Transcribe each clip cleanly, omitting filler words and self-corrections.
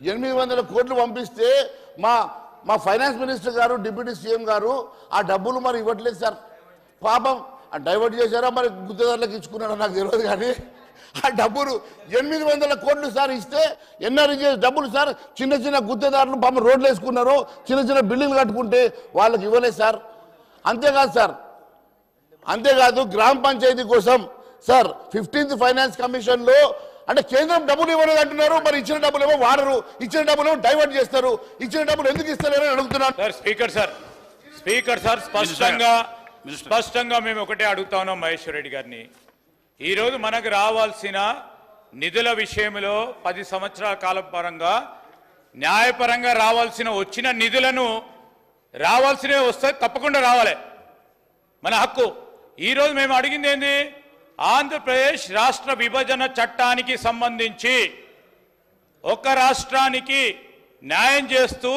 800 కోట్లు పంపిస్తే మా ఫైనాన్స్ మినిస్టర్ గారు డిప్యూటీ సీఎం గారు ఆ డబ్బులు మరి ఇవ్వట్లేదు సార్. పాపం డైవర్ట్ చేశారా మరి గుత్తేదారులకు ఇచ్చుకున్నారో నాకు తెలియదు, కానీ ఆ డబ్బులు 800 కోట్లు సార్ ఇస్తే ఎన్ఆర్జీ డబ్బులు సార్ చిన్న చిన్న గుత్తేదారులు పాపం రోడ్లు వేసుకున్నారు, చిన్న చిన్న బిల్డింగ్లు కట్టుకుంటే వాళ్ళకి ఇవ్వలేదు సార్. అంతేకాదు సార్, అంతేకాదు గ్రామ పంచాయతీ కోసం సార్ 15th ఫైనాన్స్ కమిషన్లో అంటే కేంద్రం డబ్బులు ఇవ్వలేదు అంటున్నారు, మరి ఇచ్చిన డబ్బులు ఏమో వాడరు, ఇచ్చిన డబ్బులు ఏమో డైవర్ట్ చేస్తారు, ఇచ్చిన డబ్బులు ఎందుకు ఇస్తలేరని అడుగుతున్నాను. స్పీకర్ సార్ స్పష్టంగా మేము ఒకటే అడుగుతా ఉన్నాం మహేశ్వర్ రెడ్డి గారిని. ఈరోజు మనకు రావాల్సిన నిధుల విషయంలో 10 సంవత్సరాల కాలం పరంగా న్యాయపరంగా వచ్చిన నిధులను రావాల్సినవి వస్తే తప్పకుండా రావాలి, మన హక్కు. ఈరోజు మేము అడిగింది ఏంది, ఆంధ్రప్రదేశ్ రాష్ట్ర విభజన చట్టానికి సంబంధించి ఒక రాష్ట్రానికి న్యాయం చేస్తూ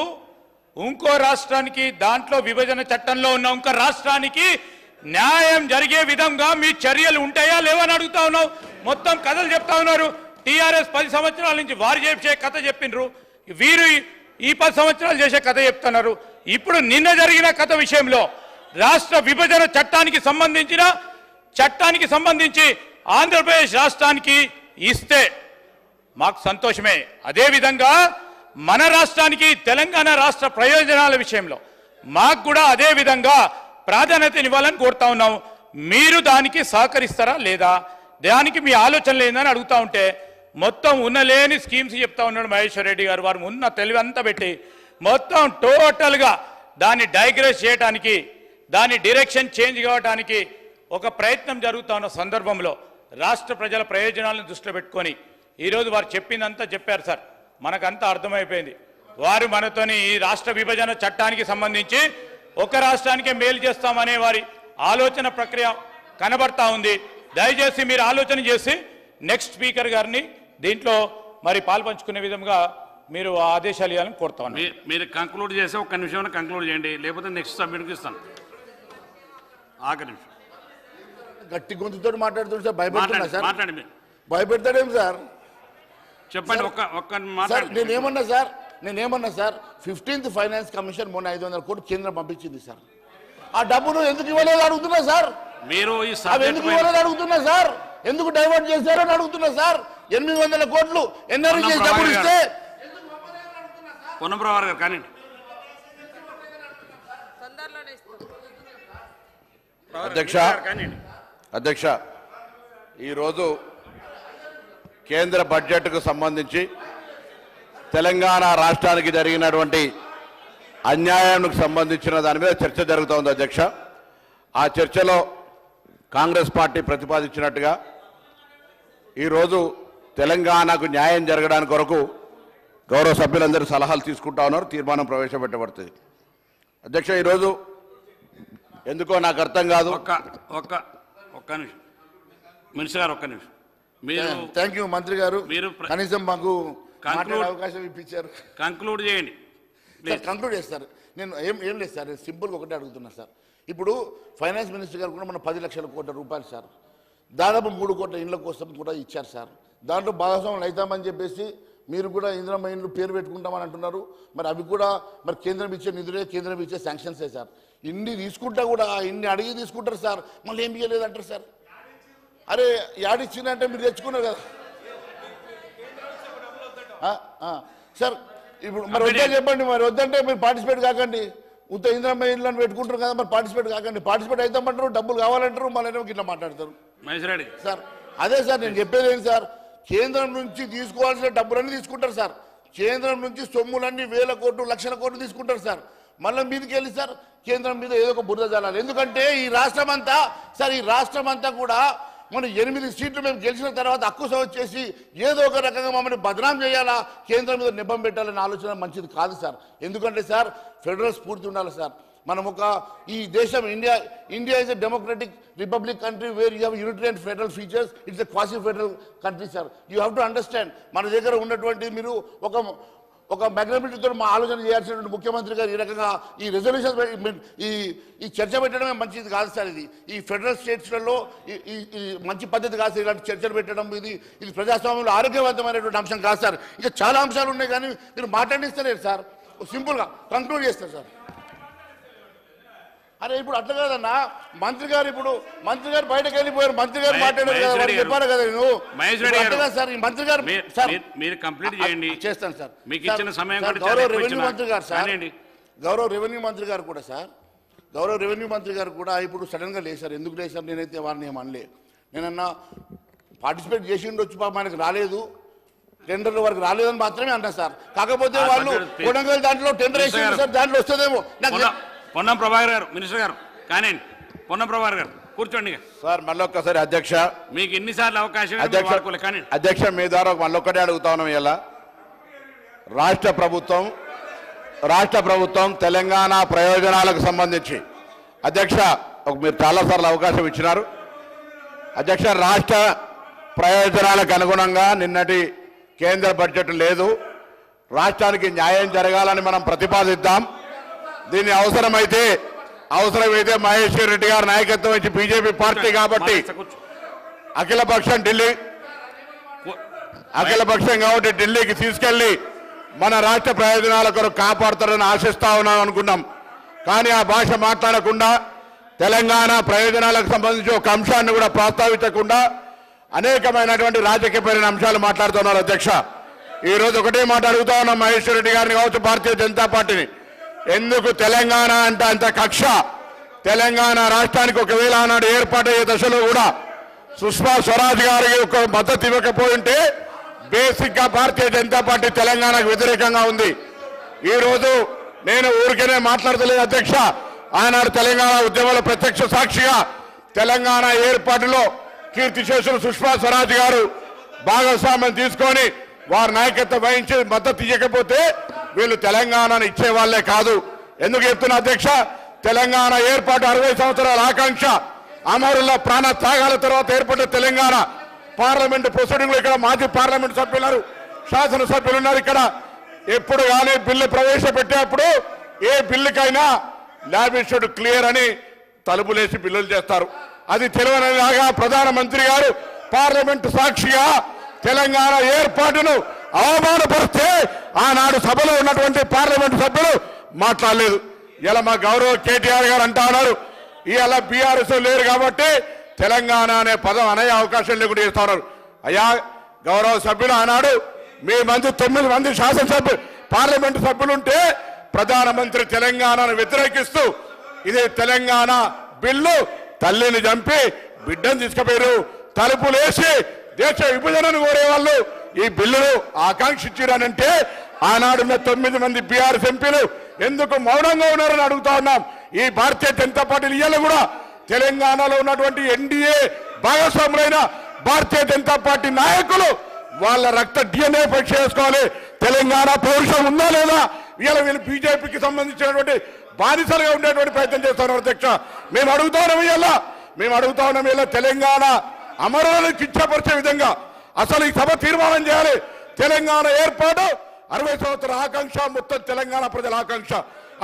ఇంకో రాష్ట్రానికి దాంట్లో విభజన చట్టంలో ఉన్న ఇంకో రాష్ట్రానికి న్యాయం జరిగే విధంగా మీ చర్యలు ఉంటాయా లేవని అడుగుతా ఉన్నావు. మొత్తం కథలు చెప్తా ఉన్నారు. టీఆర్ఎస్ 10 సంవత్సరాల నుంచి వారు చేసే కథ చెప్పిండ్రు, వీరు ఈ 10 సంవత్సరాలు చేసే కథ చెప్తున్నారు. ఇప్పుడు నిన్న జరిగిన కథ విషయంలో రాష్ట్ర విభజన చట్టానికి సంబంధించి ఆంధ్రప్రదేశ్ రాష్ట్రానికి ఇస్తే మాకు సంతోషమే. అదేవిధంగా మన రాష్ట్రానికి తెలంగాణ రాష్ట్ర ప్రయోజనాల విషయంలో మాకు కూడా అదే విధంగా ప్రాధాన్యతనివ్వాలని కోరుతా ఉన్నాం. మీరు దానికి సహకరిస్తారా లేదా, దానికి మీ ఆలోచన లేదని అడుగుతా ఉంటే మొత్తం ఉన్నలేని స్కీమ్స్ చెప్తా ఉన్నాడు మహేశ్వర్ రెడ్డి గారు. వారు ఉన్న తెలివి అంతా పెట్టి మొత్తం టోటల్గా దాన్ని డైగ్రెస్ చేయడానికి, దాని డైరెక్షన్ చేంజ్ కావడానికి ఒక ప్రయత్నం జరుగుతా ఉన్న సందర్భంలో రాష్ట్ర ప్రజల ప్రయోజనాలను దృష్టిలో పెట్టుకొని ఈరోజు వారు చెప్పిందంతా చెప్పారు సార్, మనకంతా అర్థమైపోయింది. వారు మనతోని ఈ రాష్ట్ర విభజన చట్టానికి సంబంధించి ఒక రాష్ట్రానికే మేలు చేస్తామనే వారి ఆలోచన ప్రక్రియ కనబడతా ఉంది. దయచేసి మీరు ఆలోచన చేసి నెక్స్ట్ స్పీకర్ గారిని దీంట్లో మరి పాల్పంచుకునే విధంగా మీరు ఆదేశాలు ఇవ్వాలని కోరుతా ఉన్నాను. మీరు కంక్లూడ్ చేసి ఒక్క నిమిషం కంక్లూడ్ చేయండి, లేకపోతే నెక్స్ట్ సబ్మిట్కి ఇస్తాను. ఆఖరి నిమిషం గట్టి గొంతుతో మాట్లాడుతుంది సార్, భయపెడుతున్నా సార్. మాట్లాడండి, భయపెడతాడేం సార్, చెప్పండి. ఒక్క మాట నేనేమన్నా సార్ 15th ఫైనాన్స్ కమిషన్ మొన్న 500 కోట్లు కేంద్రం పంపించింది సార్. ఆ డబ్బులు ఎందుకు ఇవ్వలేదు అడుగుతున్నా సార్. మీరు ఎందుకు ఇవ్వలేదు అడుగుతున్నా సార్, ఎందుకు డైవర్ట్ చేశారని అడుగుతున్నా సార్. 800 కోట్లు ఎన్ఆర్జీ డబ్బులు ఇస్తే పొన్నప్రవార్ గారు కానీ అధ్యక్ష ఈరోజు కేంద్ర బడ్జెట్కు సంబంధించి తెలంగాణ రాష్ట్రానికి జరిగినటువంటి అన్యాయానికి సంబంధించిన దాని మీద చర్చ జరుగుతోంది అధ్యక్ష. ఆ చర్చలో కాంగ్రెస్ పార్టీ ప్రతిపాదించినట్టుగా ఈరోజు తెలంగాణకు న్యాయం జరగడానికి కొరకు గౌరవ సభ్యులందరూ సలహాలు తీసుకుంటా ఉన్నారు, తీర్మానం ప్రవేశపెట్టబడుతుంది. అధ్యక్ష ఈరోజు ఎందుకో నాకు అర్థం కాదు. ఒక్క నిమిషం మినిస్టర్ గారు, ఒక్క నిమిషం. థ్యాంక్ యూ మంత్రి గారు, మీరు కనీసం మాకు అవకాశం ఇప్పించారు. కంక్లూడ్ చేయండి. కంక్లూడ్ చేస్తారు. నేను ఏం లేదు సార్, సింపుల్గా ఒకటే అడుగుతున్నా సార్. ఇప్పుడు ఫైనాన్స్ మినిస్టర్ గారు కూడా మన 10 లక్షల కోట్ల రూపాయలు సార్, దాదాపు 3 కోట్ల ఇండ్ల కోసం కూడా ఇచ్చారు సార్. దాంట్లో భాగస్వాములు అవుతామని చెప్పేసి మీరు కూడా ఇందిరమ్మ ఇండ్లు పేరు పెట్టుకుంటామని అంటున్నారు. మరి అవి కూడా మరి కేంద్రం ఇచ్చే నిధులే, కేంద్రం ఇచ్చే శాంక్షన్సే సార్. ఇన్ని తీసుకుంటా కూడా ఇన్ని అడిగి తీసుకుంటారు సార్, మళ్ళీ ఏం ఇవ్వలేదంటారు సార్. అరే యాడిచ్చిందంటే మీరు తెచ్చుకున్నారు కదా సార్. ఇప్పుడు మరి వద్దా చెప్పండి, మరి వద్దంటే మీరు పార్టిసిపేట్ కాకండి. ఉత్త ఇందిరమ్మ ఇండ్లను పెట్టుకుంటారు కదా, మరి పార్టిసిపేట్ కాకండి. పార్టిసిపేట్ అవుతామంటారు, డబ్బులు కావాలంటారు, మళ్ళీ ఇట్లా మాట్లాడతారు సార్. అదే సార్ నేను చెప్పేది ఏంటి సార్, కేంద్రం నుంచి తీసుకోవాల్సిన డబ్బులన్నీ తీసుకుంటారు సార్. కేంద్రం నుంచి సొమ్ములన్నీ 1000 కోట్లు 1,00,000 కోట్లు తీసుకుంటారు సార్. మళ్ళీ మీదకి వెళ్ళి సార్ కేంద్రం మీద ఏదో ఒక బురద జల్లాలి. ఎందుకంటే ఈ రాష్ట్రం అంతా సార్, ఈ రాష్ట్రం అంతా కూడా మనం 8 సీట్లు మేము గెలిచిన తర్వాత అక్కుస వచ్చేసి ఏదో ఒక రకంగా మమ్మల్ని బదనాం చేయాలా, కేంద్రం మీద నిబ్బం పెట్టాలనే ఆలోచన మంచిది కాదు సార్. ఎందుకంటే సార్ ఫెడరల్ స్ఫూర్తి ఉండాలి సార్. మనం ఒక ఈ దేశం India is a democratic republic country where you have unitary and federal features. It's a క్వాసి federal country sir. You have to understand. మన దగ్గర ఉన్నటువంటి మీరు ఒక మ్యాగ్నబిలిటీతో మా ఆలోచన చేయాల్సినటువంటి ముఖ్యమంత్రి గారు ఈ రకంగా ఈ రెజల్యూషన్ ఈ చర్చ పెట్టడమే మంచిది కాదు సార్. ఈ ఫెడరల్ స్టేట్స్లలో ఈ మంచి పద్ధతి కాదు సార్. ఇలాంటి చర్చలు పెట్టడం ఇది ప్రజాస్వామ్యంలో ఆరోగ్యవంతమైనటువంటి అంశం కాదు సార్. ఇంకా చాలా అంశాలు ఉన్నాయి కానీ మీరు మాట్లాడిస్తలేరు సార్. సింపుల్గా కంక్లూడ్ చేస్తారు సార్. అరే ఇప్పుడు అట్లా కాదన్నా, మంత్రి గారు బయటకు వెళ్ళిపోయారు, మంత్రి గారు మాట్లాడారు కదా, వాళ్ళు చెప్పారు కదా. నేను సార్ ఈ మంత్రి గారు మీరు కంప్లీట్ చేయండి. చేస్తాను సార్. మీకు ఇచ్చిన సమయం గౌరవ రెవెన్యూ మంత్రి గారు సార్, గౌరవ రెవెన్యూ మంత్రి గారు కూడా సార్, గౌరవ రెవెన్యూ మంత్రి గారు కూడా ఇప్పుడు సడన్ గా లేచారు. ఎందుకు లేచారు? నేనైతే వారిని ఏం అనలే. నేనన్నా పార్టిసిపేట్ చేసి ఉండొచ్చు, పాప మనకు రాలేదు, టెండర్ల వరకు రాలేదని మాత్రమే అన్నా సార్. కాకపోతే వాళ్ళు కొడంగల్ దాంట్లో టెండర్ వేసి సార్, దాంట్లో వస్తుందేమో. పొన్నం ప్రభాకర్ గారు, మినిస్టర్ గారు కానీ పొన్నం ప్రభాకర్ గారు కూర్చోండి సార్. మళ్ళొక్కసారి అధ్యక్ష, మీకు ఎన్నిసార్లు అవకాశం అధ్యక్ష మీ ద్వారా మళ్ళొక్కటే అడుగుతా ఉన్నాం. ఇలా రాష్ట్ర ప్రభుత్వం తెలంగాణ ప్రయోజనాలకు సంబంధించి అధ్యక్ష మీరు చాలాసార్లు అవకాశం ఇచ్చినారు. అధ్యక్ష రాష్ట్ర ప్రయోజనాలకు అనుగుణంగా నిన్నటి కేంద్ర బడ్జెట్ లేదు. రాష్ట్రానికి న్యాయం జరగాలని మనం ప్రతిపాదిద్దాం. దీన్ని అవసరమైతే మహేశ్వర్ రెడ్డి గారి నాయకత్వం ఇచ్చి బీజేపీ పార్టీ కాబట్టి అఖిలపక్షం కాబట్టి ఢిల్లీకి తీసుకెళ్లి మన రాష్ట్ర ప్రయోజనాల కొరకు కాపాడుతారని ఆశిస్తా ఉన్నాం అనుకున్నాం. కానీ ఆ భాష మాట్లాడకుండా తెలంగాణ ప్రయోజనాలకు సంబంధించి ఒక అంశాన్ని కూడా ప్రస్తావించకుండా అనేకమైనటువంటి రాజకీయపరమైన అంశాలు మాట్లాడుతున్నారు. అధ్యక్ష ఈ రోజు ఒకటే మాట అడుగుతా ఉన్నాం మహేశ్వర్ రెడ్డి గారిని కావచ్చు, భారతీయ జనతా పార్టీని. ఎందుకు తెలంగాణ అంటే అంత కక్ష? తెలంగాణ రాష్ట్రానికి ఒకవేళ ఆనాడు ఏర్పాటయ్యే దశలో కూడా సుష్మా స్వరాజ్ గారికి ఒక మద్దతు ఇవ్వకపోయింటే బేసిక్ గా భారతీయ జనతా పార్టీ తెలంగాణకు వ్యతిరేకంగా ఉంది. ఈ రోజు నేను ఊరికేనే మాట్లాడతలేదు అధ్యక్ష. ఆనాడు తెలంగాణ ఉద్యమంలో ప్రత్యక్ష సాక్షిగా తెలంగాణ ఏర్పాటులో కీర్తిశేషులు సుష్మా స్వరాజ్ గారు భాగస్వామ్యం తీసుకొని వారి నాయకత్వం వహించి మద్దతు ఇవ్వకపోతే వీళ్ళు తెలంగాణను ఇచ్చే వాళ్లే కాదు. ఎందుకు చెప్తున్నా అధ్యక్ష? తెలంగాణ ఏర్పాటు 60 సంవత్సరాల ఆకాంక్ష, అమరుల ప్రాణ త్యాగాల తర్వాత ఏర్పడిన తెలంగాణ. పార్లమెంట్ ప్రొసీడింగ్ లో ఇక్కడ మాజీ పార్లమెంట్ సభ్యులు, శాసనసభ్యులు ఉన్నారు. ఇక్కడ ఎప్పుడు కానీ బిల్లు ప్రవేశపెట్టేప్పుడు ఏ బిల్లుకైనా ల్యాబిషడ్ క్లియర్ అని తలుపులేసి బిల్లులు చేస్తారు. అది తెలియనిలాగా ప్రధానమంత్రి గారు పార్లమెంట్ సాక్షిగా తెలంగాణ ఏర్పాటును అవమానపరిస్తే ఆనాడు సభలో ఉన్నటువంటి పార్లమెంటు సభ్యులు మాట్లాడలేదు. ఇలా మా గౌరవ కేటీఆర్ గారు అంటా ఉన్నారు ఇవాళ బీఆర్ఎస్ లేరు కాబట్టి తెలంగాణ అనే పదం అనే అవకాశం లేకుండా చేస్తా ఉన్నారు. అయ్యా గౌరవ సభ్యులు, ఆనాడు మీ 9 మంది శాసనసభ్యులు పార్లమెంటు సభ్యులుంటే ప్రధానమంత్రి తెలంగాణను వ్యతిరేకిస్తూ ఇదే తెలంగాణ బిల్లు తల్లిని చంపి బిడ్డను తీసుకుపోయారు. తలుపులేసి దేశ విభజనను కోరేవాళ్ళు ఈ బిల్లును ఆకాంక్షించారనంటే ఆనాడున్న 9 మంది బీఆర్ఎస్ ఎంపీలు ఎందుకు మౌనంగా ఉన్నారని అడుగుతా ఉన్నాం. ఈ భారతీయ జనతా పార్టీలు ఇవాళ కూడా తెలంగాణలో ఉన్నటువంటి ఎన్డీఏ భాగస్వాములైన భారతీయ జనతా పార్టీ నాయకులు వాళ్ళ రక్త DNA పరీక్ష చేసుకోవాలి. తెలంగాణ పౌరుషం ఉందా లేదా? ఇవాళ వీళ్ళు బీజేపీకి సంబంధించినటువంటి బానిసలుగా ఉండేటువంటి ప్రయత్నం చేస్తున్నారు. అధ్యక్ష మేము అడుగుతా ఉన్నాం ఇలా తెలంగాణ అమరులను కించపరిచే విధంగా అసలు ఈ సభ తీర్మానం చేయాలి. తెలంగాణ ఏర్పాటు 60 సంవత్సరాల ఆకాంక్ష, మొత్తం తెలంగాణ ప్రజల ఆకాంక్ష.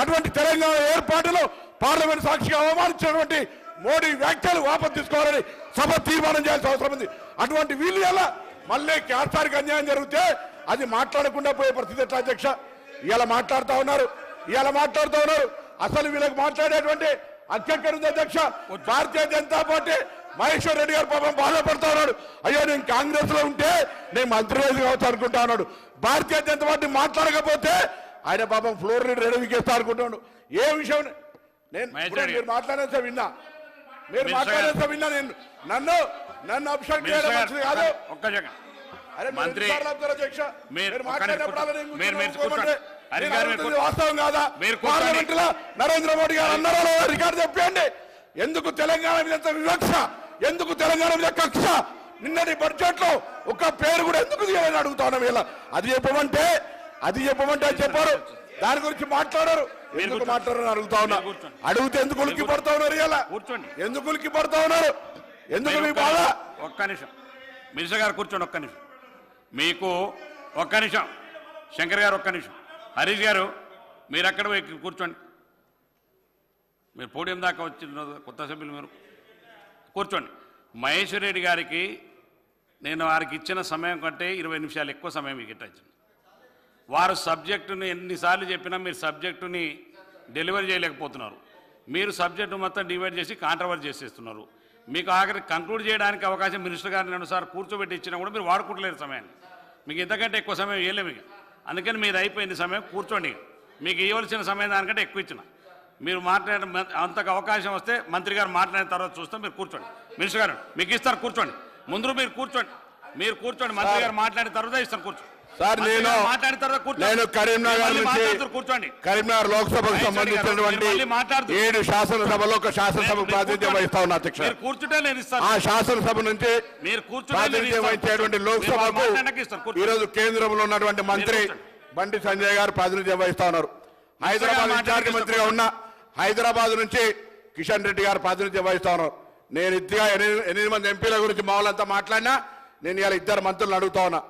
అటువంటి తెలంగాణ ఏర్పాటులో పార్లమెంట్ సాక్షిగా అవమానించినటువంటి మోడీ వ్యాఖ్యలు వాపసు తీసుకోవాలని సభ తీర్మానం చేయాల్సిన అవసరం ఉంది. అటువంటి వీళ్ళు ఎలా మళ్ళీ క్యాస్టార్కి అన్యాయం జరిగితే అది మాట్లాడకుండా పోయే పరిస్థితి ఎట్లా అధ్యక్ష? ఇవాళ మాట్లాడుతూ ఉన్నారు. అసలు వీళ్ళకి మాట్లాడేటువంటి అధ్యక్ష అధ్యక్ష భారతీయ జనతా పార్టీ మహేశ్వర్ రెడ్డి గారు పాపం బాధపడతా ఉన్నాడు. అయ్యో నేను కాంగ్రెస్ లో ఉంటే నేను మంత్రివేది కావచ్చు అనుకుంటా ఉన్నాడు. భారతీయ జనతా పార్టీ మాట్లాడకపోతే ఆయన పాపం ఫ్లోర్ రెడీకేస్తా అనుకుంటున్నాడు. ఏ విషయం మీరు మాట్లాడేసా విన్నా నేను నన్ను అబ్స్ట్రాక్ట్ చేయడం మంచిది కాదు. వాస్తవం కాదా? పార్లమెంట్ లో నరేంద్ర మోడీ గారు అన్నారో రికార్డు చెప్పండి. ఎందుకు తెలంగాణ మీద వివక్ష? ఎందుకు తెలంగాణ మీద కక్ష? నిన్నటి బడ్జెట్ లో ఒక పేరు కూడా ఎందుకు తీయాలని అడుగుతా ఉన్నాం. ఇలా అది చెప్పమంటే చెప్పారు, దాని గురించి మాట్లాడారు. ఎందుకు మాట్లాడారని అడుగుతా ఉన్నా. అడిగితే ఎందుకు ఉలిక్కి పడతా ఉన్నారు? ఇలా ఎందుకు ఉలిక్కి పడతా ఉన్నారు? ఎందుకు మీ బాధ? ఒక్క నిమిషం మినిస్టర్ గారు కూర్చోండి. ఒక్క నిమిషం మీకు ఒక్క నిమిషం శంకర్ గారు ఒక్క నిమిషం. హరీష్ గారు మీరు అక్కడ కూర్చోండి. మీరు పోడియం దాకా వచ్చిన కొత్త సభ్యులు మీరు కూర్చోండి. మహేశ్వర్ రెడ్డి గారికి నేను వారికి ఇచ్చిన సమయం కంటే 20 నిమిషాలు ఎక్కువ సమయం మీకు ఇచ్చాను. వారు సబ్జెక్టుని ఎన్నిసార్లు చెప్పినా మీరు సబ్జెక్టుని డెలివరీ చేయలేకపోతున్నారు. మీరు సబ్జెక్టు మొత్తం డివైడ్ చేసి కాంట్రవర్సీ చేసేస్తున్నారు. మీకు ఆఖరి కంక్లూడ్ చేయడానికి అవకాశం మినిస్టర్ గారిని 2 సార్లు కూర్చోబెట్టి ఇచ్చినా కూడా మీరు వాడుకుంటలేరు సమయాన్ని. మీకు ఇంతకంటే ఎక్కువ సమయం ఇవ్వలేము మీకు. అందుకని మీరు అయిపోయింది సమయం, కూర్చోండి. మీకు ఇవ్వాల్సిన సమయం దానికంటే ఎక్కువ ఇచ్చిన. మీరు మాట్లాడే అంతకు అవకాశం వస్తే మంత్రి గారు మాట్లాడిన తర్వాత చూస్తాం. మీరు కూర్చోండి. మినిస్టర్ గారు మీకు ఇస్తారు, కూర్చోండి. ముందు మీరు కూర్చోండి. మంత్రి గారు మాట్లాడిన తర్వాత ఇస్తాను, కూర్చోండి. సార్ మాట్లాడిన తర్వాత నేను కరీంనగర్ నుంచి కూర్చోండి. కరీంనగర్ లోక్సభకు సంబంధించినటువంటి 7 శాసనసభలో ఒక శాసనసభ ప్రాతినిధ్యం వహిస్తా ఉన్నా అధ్యక్ష. కూర్చుంటే నేను ఇస్తాను. ఆ శాసనసభ నుంచి మీరు ప్రాతినిధ్యం వహించేటువంటి లోక్సభకు ఈరోజు కేంద్రంలో ఉన్నటువంటి మంత్రి బండి సంజయ్ గారు ప్రాతినిధ్యం వహిస్తా ఉన్నారు. హైదరాబాద్ ఇన్ఛార్జి మంత్రిగా ఉన్న హైదరాబాద్ నుంచి కిషన్ రెడ్డి గారు ప్రాతినిధ్యం వహిస్తా ఉన్నారు. నేను ఇద్దరుగా 8 మంది ఎంపీల గురించి మా వాళ్ళంతా మాట్లాడినా నేను ఇలా 2 మంత్రులను అడుగుతా ఉన్నా.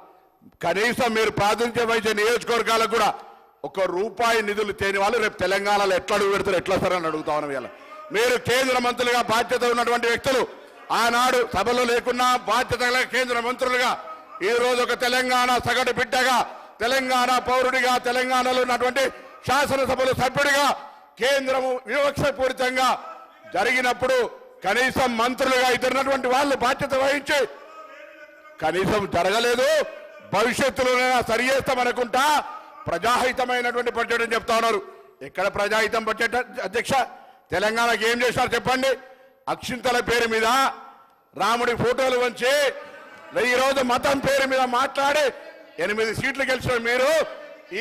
కనీసం మీరు ప్రాతినిధ్యం వహించే నియోజకవర్గాలకు కూడా ₹1 నిధులు తేని వాళ్ళు రేపు తెలంగాణలో ఎట్లా అడుగు పెడతారు, ఎట్లా సరని అడుగుతా ఉన్నాం. ఇలా మీరు కేంద్ర మంత్రులుగా బాధ్యత ఉన్నటువంటి వ్యక్తులు ఆనాడు సభలో లేకున్నా బాధ్యత కేంద్ర మంత్రులుగా ఈ రోజు ఒక తెలంగాణ సగటు బిడ్డగా, తెలంగాణ పౌరుడిగా, తెలంగాణలో ఉన్నటువంటి శాసనసభలో సభ్యుడిగా కేంద్రము వివక్షపూరితంగా జరిగినప్పుడు కనీసం మంత్రులుగా ఇద్దరున్నటువంటి వాళ్ళు బాధ్యత వహించి కనీసం జరగలేదు. భవిష్యత్తులోనైనా సరి చేస్తామనుకుంటా ప్రజాహితమైనటువంటి బడ్జెట్ అని చెప్తా ఉన్నారు. ఎక్కడ ప్రజాహితం బడ్జెట్ అధ్యక్ష? తెలంగాణకి ఏం చేశారు చెప్పండి? అక్షింతల పేరు మీద రాముడి ఫోటోలు వంచి ఈరోజు మతం పేరు మీద మాట్లాడి 8 సీట్లు గెలిచిన మీరు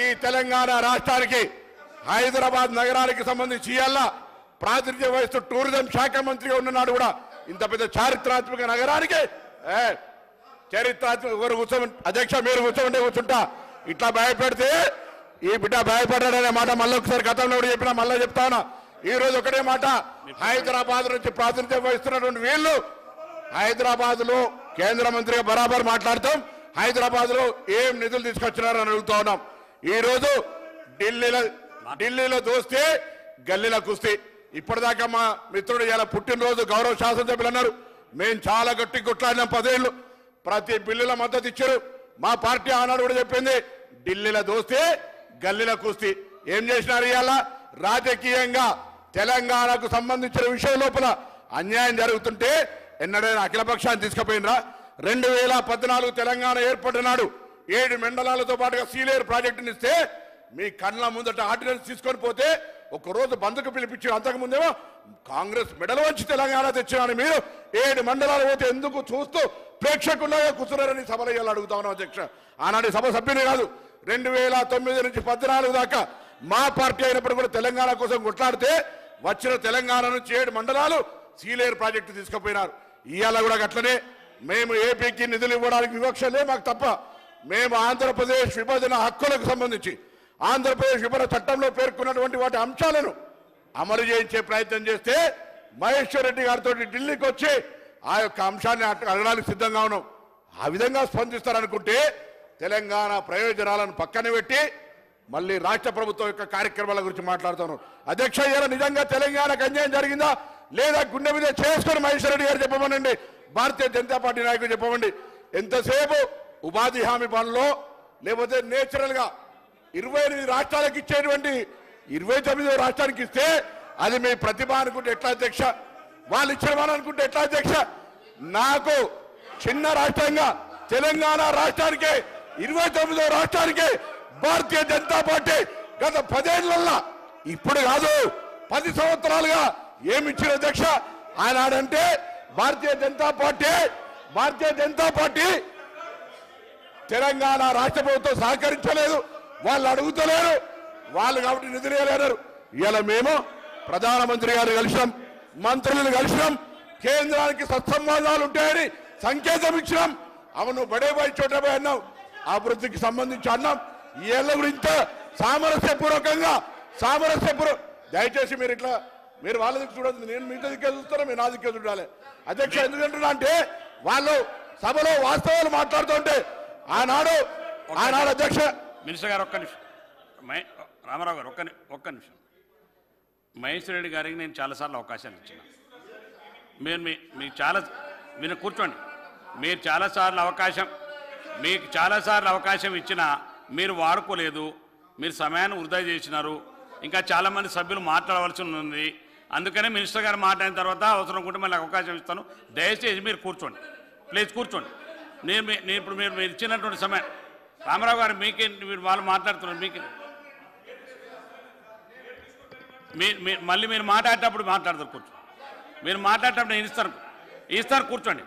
ఈ తెలంగాణ రాష్ట్రానికి హైదరాబాద్ నగరానికి సంబంధించి ఇవాళ ప్రాతినిధ్యం వహిస్తూ టూరిజం శాఖ మంత్రిగా ఉన్ననాడు కూడా ఇంత పెద్ద చారిత్రాత్మక నగరానికి చరిత్రాత్మక అధ్యక్ష మీరు కూర్చుంటా ఇట్లా భయపెడితే ఈ బిడ్డ భయపడ్డాడనే మాట మళ్ళీ ఒకసారి గతంలో కూడా చెప్పినా మళ్ళీ చెప్తాను. ఈ రోజు ఒకటే మాట, హైదరాబాద్ నుంచి ప్రాతినిధ్యం వహిస్తున్నటువంటి వీళ్ళు హైదరాబాద్ లో కేంద్ర మంత్రిగా బరాబర్ మాట్లాడతాం. హైదరాబాద్ లో ఏం నిధులు తీసుకొచ్చినారని అడుగుతా ఉన్నాం. ఈ రోజు ఢిల్లీలో దోస్తే గల్లీలో కుస్తీ. ఇప్పటిదాకా మా మిత్రుడు ఇలా పుట్టినరోజు గౌరవ శాసనసభ్యులు అన్నారు, మేము చాలా గట్టి కొట్లాడినాం 10 ఏళ్ళు, ప్రతి బిల్లుల మద్దతు ఇచ్చారు. మా పార్టీ ఆనాడు కూడా చెప్పింది ఢిల్లీలో దోస్తే గల్లీలో కుస్తీ. ఏం చేసినారు? ఇవాళ రాజకీయంగా తెలంగాణకు సంబంధించిన విషయం లోపల అన్యాయం జరుగుతుంటే ఎన్నడైనా అఖిలపక్షాన్ని తీసుకుపోయినరా? 2014 తెలంగాణ ఏర్పడినాడు 7 మండలాలతో పాటుగా సీలేరు ప్రాజెక్టుని ఇస్తే మీ కళ్ళ ముందట ఆర్డినెన్స్ తీసుకొని పోతే ఒకరోజు బంధుకు పిలిపించారు. అంతకుముందేమో కాంగ్రెస్ మెడలు వచ్చి తెలంగాణ తెచ్చినాను. మీరు 7 మండలాలు పోతే ఎందుకు చూస్తూ ప్రేక్షకుల్లాగా కూర్చున్నారని సభలో ఇవాళ అడుగుతా ఉన్నాం అధ్యక్ష. ఆనాడు సభ సభ్యుని కాదు, 2009 నుంచి 14 దాకా మా పార్టీ అయినప్పుడు కూడా తెలంగాణ కోసం కొట్లాడితే వచ్చిన తెలంగాణ నుంచి 7 మండలాలు సీలేరు ప్రాజెక్టు తీసుకుపోయినారు. ఇవాళ కూడా అట్లనే మేము ఏపీకి నిధులు ఇవ్వడానికి వివక్షలే మాకు తప్ప, మేము ఆంధ్రప్రదేశ్ విభజన హక్కులకు సంబంధించి ఆంధ్రప్రదేశ్ విభజన చట్టంలో పేర్కొన్నటువంటి వాటి అంశాలను అమలు చేయించే ప్రయత్నం చేస్తే మహేశ్వర్ రెడ్డి గారితో ఢిల్లీకి వచ్చి ఆ యొక్క అంశాన్ని అడగడానికి సిద్ధంగా ఉన్నాం. ఆ విధంగా స్పందిస్తారనుకుంటే తెలంగాణ ప్రయోజనాలను పక్కన పెట్టి మళ్ళీ రాష్ట్ర ప్రభుత్వం యొక్క కార్యక్రమాల గురించి మాట్లాడుతున్నాం. అధ్యక్ష, ఇలా నిజంగా తెలంగాణకు అన్యాయం జరిగిందా లేదా గుండె మీద చేసుకొని మహేశ్వర్ రెడ్డి గారు చెప్పమనండి, భారతీయ జనతా పార్టీ నాయకులు చెప్పమండి. ఎంతసేపు ఉపాధి హామీ పనుల్లో లేకపోతే నేచురల్ గా 28 రాష్ట్రాలకు ఇచ్చేటువంటి 29వ రాష్ట్రానికి ఇస్తే అది మీ ప్రతిభ అనుకుంటే ఎట్లా అధ్యక్ష? వాళ్ళు ఇచ్చిన అనుకుంటే ఎట్లా అధ్యక్ష? నాకు చిన్న రాష్ట్రంగా తెలంగాణ రాష్ట్రానికి 29వ రాష్ట్రానికి భారతీయ జనతా పార్టీ గత 10 ఏళ్లలో ఇప్పుడు కాదు 10 సంవత్సరాలుగా ఏమిచ్చిన అధ్యక్ష? ఆనాడంటే భారతీయ జనతా పార్టీ తెలంగాణ రాష్ట్ర ప్రభుత్వం సహకరించలేదు, వాళ్ళు అడుగుతలేరు, వాళ్ళు కాబట్టి నిధులేరు. ఇలా మేము ప్రధానమంత్రి గారు కలిసినాం, మంత్రులను కలిసినాం, కేంద్రానికి సత్సంబంధాలు ఉంటాయని సంకేతం ఇచ్చినాం. అవును బడే బాయ్ చోట బాయ్ అన్నాం, అభివృద్ధికి సంబంధించి అన్నాం. వీళ్ళ గురించి సామరస్యపూర్వకంగా దయచేసి మీరు ఇట్లా మీరు వాళ్ళ దిక్కు చూడదు, నేను మీ దిక్కే చూస్తాను, మీరు నా దిక్కే చూడాలి అధ్యక్ష. ఎందుకంటున్నా అంటే వాళ్ళు సభలో వాస్తవాలు మాట్లాడుతుంటే ఆనాడు అధ్యక్ష మినిస్టర్ గారు ఒక్క నిమిషం, రామారావు గారు ఒక్క నిమిషం. మహేష్ రెడ్డి గారికి నేను చాలాసార్లు అవకాశాలు ఇచ్చిన. మీకు మీరు కూర్చోండి. మీకు చాలాసార్లు అవకాశం ఇచ్చినా మీరు వాడుకోలేదు. మీరు సమయాన్ని వృధా చేసినారు. ఇంకా చాలామంది సభ్యులు మాట్లాడవలసి ఉంది. అందుకనే మినిస్టర్ గారు మాట్లాడిన తర్వాత అవసరం ఉంటే మళ్ళీ అవకాశం ఇస్తాను. దయచేసి మీరు కూర్చోండి, ప్లీజ్ కూర్చోండి. నేను ఇప్పుడు మీరు ఇచ్చినటువంటి సమయం రామారావు గారు మీకే మీరు వాళ్ళు మాట్లాడుతున్నారు. మీకే మళ్ళీ మీరు మాట్లాడేటప్పుడు మాట్లాడతారు. కూర్చోండి. మీరు మాట్లాడేటప్పుడు నేను ఇస్తాను కూర్చోండి.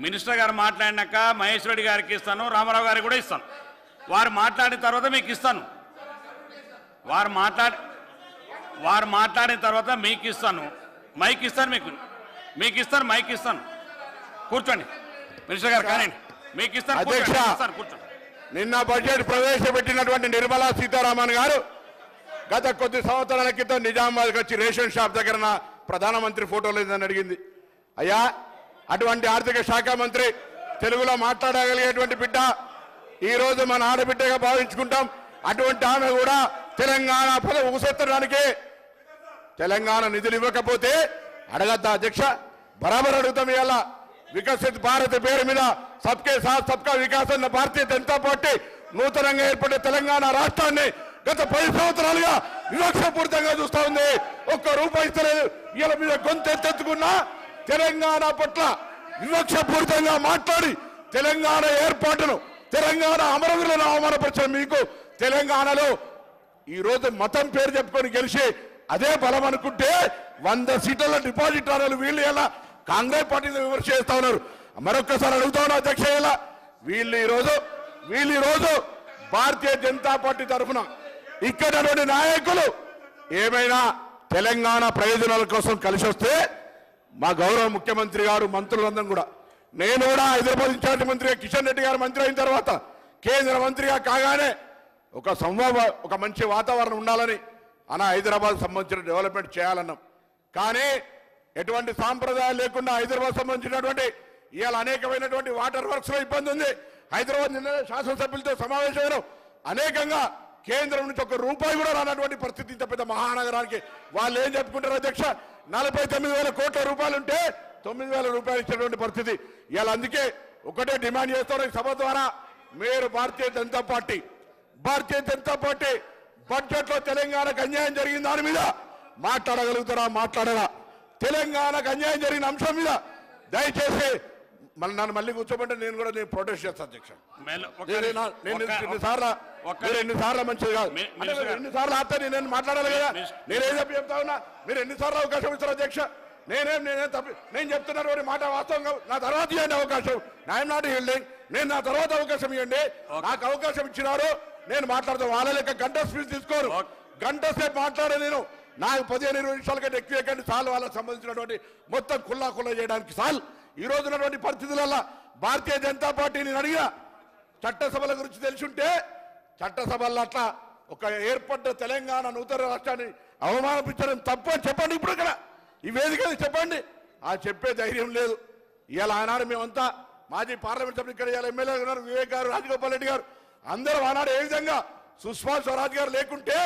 మినిస్టర్ గారు మాట్లాడినాక మహేష్ రెడ్డి గారికి ఇస్తాను, రామారావు గారికి కూడా ఇస్తాను. వారు మాట్లాడిన తర్వాత మీకు ఇస్తాను. వారు మాట్లాడిన తర్వాత మీకు ఇస్తాను. మైక్ ఇస్తాను. కూర్చోండి మినిస్టర్ గారు, కానీ మీకు ఇస్తాను. కూర్చోండి. నిన్న బడ్జెట్ ప్రవేశపెట్టినటువంటి నిర్మలా సీతారామన్ గారు గత కొద్ది సంవత్సరాల క్రితం నిజామాబాద్కి వచ్చి రేషన్ షాప్ దగ్గర ప్రధానమంత్రి ఫోటో లేదని అడిగింది. అయ్యా, అటువంటి ఆర్థిక శాఖ మంత్రి, తెలుగులో మాట్లాడగలిగేటువంటి బిడ్డ ఈరోజు మన ఆడబిడ్డగా భావించుకుంటాం. అటువంటి ఆమె కూడా తెలంగాణ పదవి ఊసెత్తడానికి తెలంగాణ నిధులు ఇవ్వకపోతే అడగద్దా అధ్యక్ష? బరాబర్ అడుగుతాం. ఇలా వికసిత్ భారత్ పేరు మీద సబ్కే సాత్ సబ్కా వికాస్ అన్న భారతీయ జనతా పార్టీ నూతనంగా ఏర్పడే తెలంగాణ రాష్ట్రాన్ని గత 10 సంవత్సరాలుగా వివక్షపూరితంగా చూస్తా ఉంది. ఒక్క రూపాయి ఇస్తలేదు. ఇలా మీద గొంతెత్తుకున్నా తెలంగాణ పట్ల వివక్షపూరితంగా మాట్లాడి తెలంగాణ ఏర్పాటును, తెలంగాణ అమరవీరులను అవమానపరిచిన మీకు తెలంగాణలో ఈరోజు మతం పేరు చెప్పుకొని గెలిచి అదే బలం అనుకుంటే 100 సీట్ల డిపాజిట్ రావాలి. వీళ్ళు ఎలా కాంగ్రెస్ పార్టీని విమర్శ చేస్తా ఉన్నారు. మరొక్కసారి అడుగుతా ఉన్నా అధ్యక్ష, ఇలా వీళ్ళు ఈరోజు భారతీయ జనతా పార్టీ తరఫున ఇక్కడ నాయకులు ఏమైనా తెలంగాణ ప్రయోజనాల కోసం కలిసి వస్తే మా గౌరవ ముఖ్యమంత్రి గారు, మంత్రులందరం కూడా, నేను కూడా హైదరాబాద్ ఇన్ఛార్జ్ మంత్రిగా కిషన్ రెడ్డి గారు మంత్రి అయిన తర్వాత కేంద్ర మంత్రిగా కాగానే ఒక మంచి వాతావరణం ఉండాలని హైదరాబాద్ సంబంధించిన డెవలప్మెంట్ చేయాలన్నాం. కానీ ఎటువంటి సాంప్రదాయాలు లేకుండా హైదరాబాద్ సంబంధించినటువంటి ఇవాళ అనేకమైనటువంటి వాటర్ వర్క్స్ లో ఇబ్బంది ఉంది. హైదరాబాద్ నిన్న శాసనసభ్యులతో సమావేశమైన అనేకంగా కేంద్రం నుంచి ఒక్క రూపాయి కూడా రానటువంటి పరిస్థితి. ఇంత పెద్ద మహానగరానికి వాళ్ళు ఏం చెప్పుకుంటారు అధ్యక్ష? 49,000 కోట్ల రూపాయలు ఉంటే 9,000 రూపాయలు ఇచ్చినటువంటి పరిస్థితి. ఇవాళ అందుకే ఒకటే డిమాండ్ చేస్తారు ఈ సభ ద్వారా, మీరు భారతీయ జనతా పార్టీ బడ్జెట్ లో తెలంగాణకు అన్యాయం జరిగిన దాని మీద మాట్లాడరా? తెలంగాణకు అన్యాయం జరిగిన అంశం మీద దయచేసి నన్ను మళ్ళీ కూర్చోమంటే నేను ప్రొటెస్ట్ చేస్తాను అధ్యక్ష. ఎన్నిసార్లు మంచిది కాదు, ఎన్నిసార్లు ఆపితే నేను మాట్లాడాలి కదా. నేనేం చెప్తా ఉన్నా, మీరు ఎన్నిసార్లు అవకాశం ఇస్తారు అధ్యక్ష? నేను చెప్తున్నారు మాట వాస్తవం కాదు. నా తర్వాత ఇవ్వండి అవకాశం. I'm not హీల్డింగ్. నా తర్వాత అవకాశం ఇవ్వండి. నాకు అవకాశం ఇచ్చినారు, నేను మాట్లాడతాను. వాళ్ళ లెక్క గంట స్పీచ్ తీసుకోరు. గంట సేపు మాట్లాడే నేను నాకు 15-20 నిమిషాల కంటే ఎక్కువ కంటే చాలు. వాళ్ళకి సంబంధించినటువంటి మొత్తం కుల్లా చేయడానికి చాలు. ఈ రోజు ఉన్నటువంటి పరిస్థితులలో భారతీయ జనతా పార్టీని అడిగిన చట్టసభల గురించి తెలుసుంటే, చట్టసభల్లో అట్లా ఒక ఏర్పడ్డ తెలంగాణ నూతన రాష్ట్రాన్ని అవమానించడం తప్పు అని చెప్పండి. ఇప్పుడు ఇక్కడ ఈ వేదికలు చెప్పండి. చెప్పే ధైర్యం లేదు. ఇవాళ ఆనాడు మేమంతా మాజీ పార్లమెంట్ సభ్యులు, ఇక్కడ ఇవాళ ఎమ్మెల్యేలు ఉన్నారు, వివేక్ గారు, రాజగోపాల్ రెడ్డి గారు, అందరూ ఆనాడు ఏ విధంగా సుష్మా స్వరాజ్ గారు లేకుంటే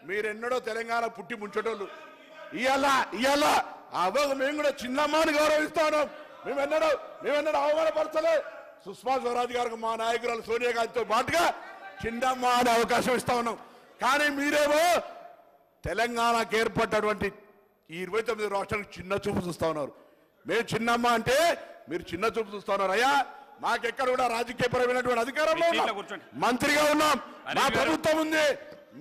మీరెన్నడో తెలంగాణ పుట్టి ముంచటోళ్ళు. ఇవాళ మేము కూడా చిన్నమ్మాని గౌరవిస్తా ఉన్నాం. మేమెన్నడూ అవమానపరచలే. సుష్మా స్వరాజ్ గారికి మా నాయకురాలు సోనియా గాంధీతో పాటుగా చిన్నమ్మ అనే అవకాశం ఇస్తా ఉన్నాం. కానీ మీరేమో తెలంగాణకు ఏర్పడ్డటువంటి ఈ 29 రాష్ట్రాలకు చిన్న చూపు చూస్తా ఉన్నారు. మేము చిన్నమ్మ అంటే మీరు చిన్న చూపు చూస్తా ఉన్నారు. అయ్యా, మాకెక్కడ కూడా రాజకీయపరమైనటువంటి అధికారంలో మంత్రిగా ఉన్నాం, మా ప్రభుత్వం ఉంది,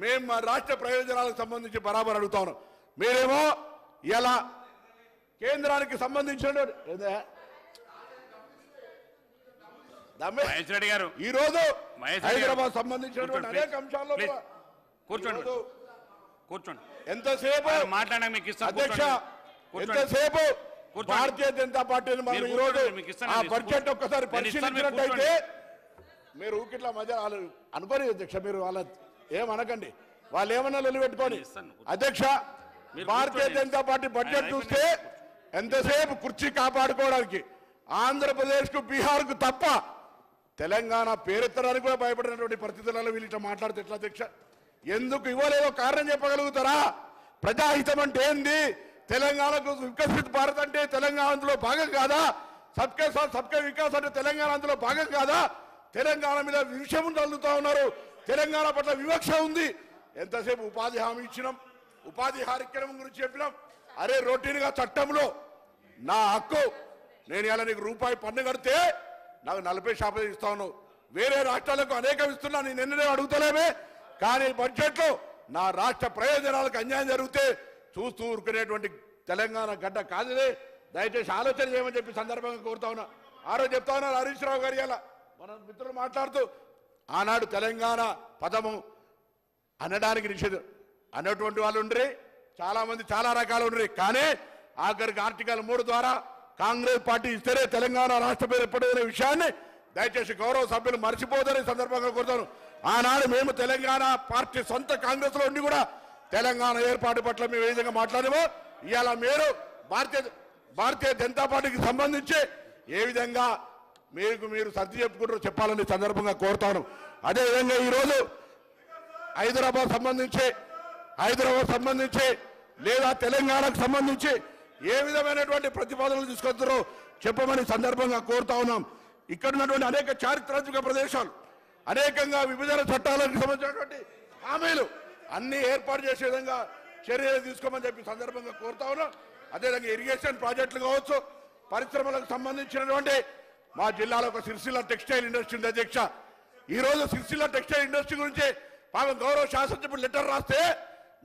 మేము మా రాష్ట్ర ప్రయోజనాలకు సంబంధించి బరాబర్ అడుగుతా ఉన్నాం. మీరేమో ఇలా కేంద్రానికి సంబంధించిన ఈ రోజు హైదరాబాద్ సంబంధించినటువంటి అనేక అంశాల్లో కూర్చోండి. ఎంతసేపు అధ్యక్ష, ఎంతసేపు భారతీయ జనతా పార్టీని మనం ఈ రోజు ఆ బడ్జెట్ ఒక్కసారి పరిశీలించినట్టయితే మీరు ఊకిట్ల మధ్య అనుకోని అధ్యక్ష, మీరు వాళ్ళ ఏమనకండి, వాళ్ళు ఏమన్నా నిలబెట్టుకోని. అధ్యక్ష, భారతీయ జనతా పార్టీ బడ్జెట్ చూస్తే ఎంతసేపు కుర్చీ కాపాడుకోవడానికి ఆంధ్రప్రదేశ్ కు, బీహార్ కు తప్ప తెలంగాణ పేరెత్తడానికి కూడా భయపడినటువంటి పరిస్థితులలో వీళ్ళు ఇట్లా మాట్లాడితే ఎట్లా అధ్యక్ష? ఎందుకు ఇవ్వలేదో కారణం చెప్పగలుగుతారా? ప్రజాహితం అంటే ఏంది? తెలంగాణకు వికసిత భారత్ అంటే తెలంగాణ అందులో భాగం కాదా? సబ్కే సాత్ సబ్కే వికాస్ అంటే తెలంగాణ అందులో భాగం కాదా? తెలంగాణ మీద విషయం చల్లుతా ఉన్నారు. తెలంగాణ పట్ల వివక్ష ఉంది. ఎంతసేపు ఉపాధి హామీ ఇచ్చినాం, ఉపాధి కార్యక్రమం గురించి చెప్పినాం. అరే రొటీన్గా చట్టంలో నా హక్కు, నేను ఇలా నీకు రూపాయి పన్ను కడితే నాకు 40% ఇస్తా ఉన్నావు. వేరే రాష్ట్రాలకు అనేకం ఇస్తున్నా, నేను ఎన్నడే అడుగుతలేమే. కానీ బడ్జెట్లో నా రాష్ట్ర ప్రయోజనాలకు అన్యాయం జరిగితే చూస్తూ ఊరుకునేటువంటి తెలంగాణ గడ్డ కాదులే. దయచేసి ఆలోచన చేయమని చెప్పి సందర్భంగా కోరుతా ఉన్నా. ఆ రోజు చెప్తా ఉన్నారు హరీష్ రావు గారు, ఇలా మన మిత్రులు మాట్లాడుతూ ఆనాడు తెలంగాణ పదము అనడానికి నిషేధం అన్నటువంటి వాళ్ళు ఉండ్రి, చాలా మంది చాలా రకాలు ఉండ్రి. కానీ ఆఖరికి ఆర్టికల్ 3 ద్వారా కాంగ్రెస్ పార్టీ ఇస్తేనే తెలంగాణ రాష్ట్ర పేరు ఎప్పటికైన విషయాన్ని దయచేసి గౌరవ సభ్యులు మర్చిపోదని సందర్భంగా కోరుతాను. ఆనాడు మేము తెలంగాణ పార్టీ సొంత కాంగ్రెస్ లో ఉండి కూడా తెలంగాణ ఏర్పాటు పట్ల మేము ఏ విధంగా మాట్లాడేమో ఇవాళ మీరు భారతీయ జనతా పార్టీకి సంబంధించి ఏ విధంగా మీరు సర్ది చెప్పుకుంటారో చెప్పాలని సందర్భంగా కోరుతాను. అదేవిధంగా ఈరోజు హైదరాబాద్ సంబంధించి లేదా తెలంగాణకు సంబంధించి ఏ విధమైనటువంటి ప్రతిపాదనలు తీసుకొస్తారో చెప్పమని సందర్భంగా కోరుతా ఉన్నాం. ఇక్కడ ఉన్నటువంటి అనేక చారిత్రాత్మక ప్రదేశాలు, అనేకంగా విభజన చట్టాలకు సంబంధించినటువంటి హామీలు అన్ని ఏర్పాటు చేసే విధంగా చర్యలు తీసుకోమని చెప్పి సందర్భంగా కోరుతా ఉన్నాం. అదేవిధంగా ఇరిగేషన్ ప్రాజెక్టులు కావచ్చు, పరిశ్రమలకు సంబంధించినటువంటి మా జిల్లాలో ఒక సిరిసిల్ల టెక్స్టైల్ ఇండస్ట్రీ ఉంది అధ్యక్ష. ఈ రోజు సిరిసిల్ల టెక్స్టైల్ ఇండస్ట్రీ గురించి పాపం గౌరవ శాసనసభ్యులు లెటర్ రాస్తే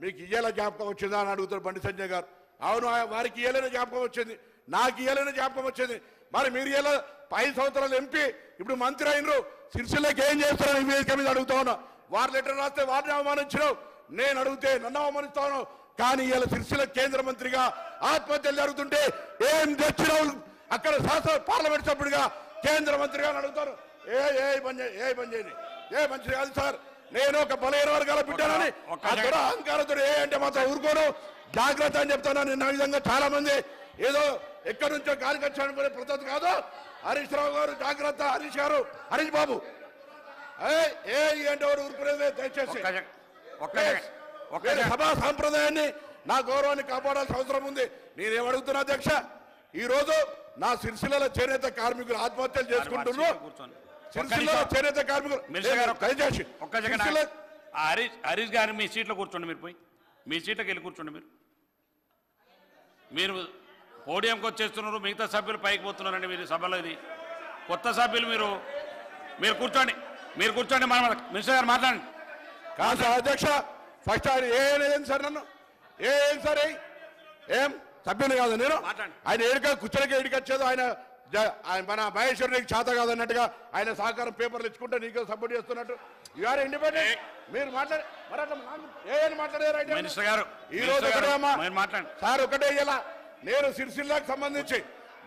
మీకు ఇయ్యేలా జ్ఞాపకం వచ్చిందా అని అడుగుతారు బండి సంజయ్ గారు. అవును, వారికి ఇయ్యలేని జ్ఞాపకం వచ్చింది, నాకు ఇయ్యలేని జ్ఞాపకం వచ్చింది. మరి మీరు ఇలా 5 సంవత్సరాలు ఎంపీ, ఇప్పుడు మంత్రి అయినరు, సిరిసిల్లకి ఏం చేస్తారని వేదిక మీద అడుగుతా ఉన్నా. వారు లెటర్ రాస్తే వారిని అవమానించడం, నేను అడిగితే నన్ను అవమానిస్తా ఉన్నావు. కానీ ఇలా సిరిసిల్ల కేంద్ర మంత్రిగా ఆత్మహత్యలు జరుగుతుంటే ఏం తెచ్చినావు? అక్కడ శాసన పార్లమెంట్ సభ్యుడిగా కేంద్ర మంత్రిగా అడుగుతారు. ఏ మంచి కాదు సార్, నేను ఒక బలహీన వర్గాల బిడ్డానని అహంకారంతో ఏ అంటే మాత్రం ఊరుకోను, జాగ్రత్త అని చెప్తాను. నిన్న విధంగా చాలా మంది ఏదో ఎక్కడి నుంచో గాలికి వచ్చానుకునే పద్ధతి కాదు. హరీష్ రావు గారు జాగ్రత్త, హరీష్ బాబు అంటే వారు ఊరుకునేది. దయచేసి సభా సాంప్రదాయాన్ని, నా గౌరవాన్ని కాపాడాల్సిన అవసరం ఉంది. నేనేమడుగుతున్నా అధ్యక్ష, ఈ రోజు నా సిరిసిల్ల చేనేత కార్మికులు ఆత్మహత్యలు చేసుకుంటున్నారు. సిరిసిల్ల చేనేత కార్మికులు దయచేసి హరీష్ గారు మీ సీట్లో కూర్చోండి, మీరు పోయి మీ సీట్లోకి వెళ్ళి కూర్చోండి. మీరు పోడియంకి వచ్చేస్తున్నారు, మిగతా సభ్యులు పైకి పోతున్నారండి. మీరు సభలో ఇది కొత్త సభ్యులు, మీరు కూర్చోండి, మన మినిస్టర్ గారు మాట్లాడండి. కాదు సార్ అధ్యక్ష, ఫస్ట్ ఆయన ఏం సార్ నన్ను ఏం సార్ ఏం సభ్యులు కాదు నేను. ఆయన కూర్చోనికి ఏడికొచ్చేది ఆయన మన మహేశ్వరునికి చేత కాదన్నట్టుగా ఆయన సహకారం పేపర్లు ఇచ్చుకుంటే నీకు సపోర్ట్ చేస్తున్నట్టు యూఆర్ ఇండిపెండెంట్. మీరు మాట్లాడారు ఈ రోజు సార్ ఒకటే. ఇలా నేను సిరిసిల్లాకు సంబంధించి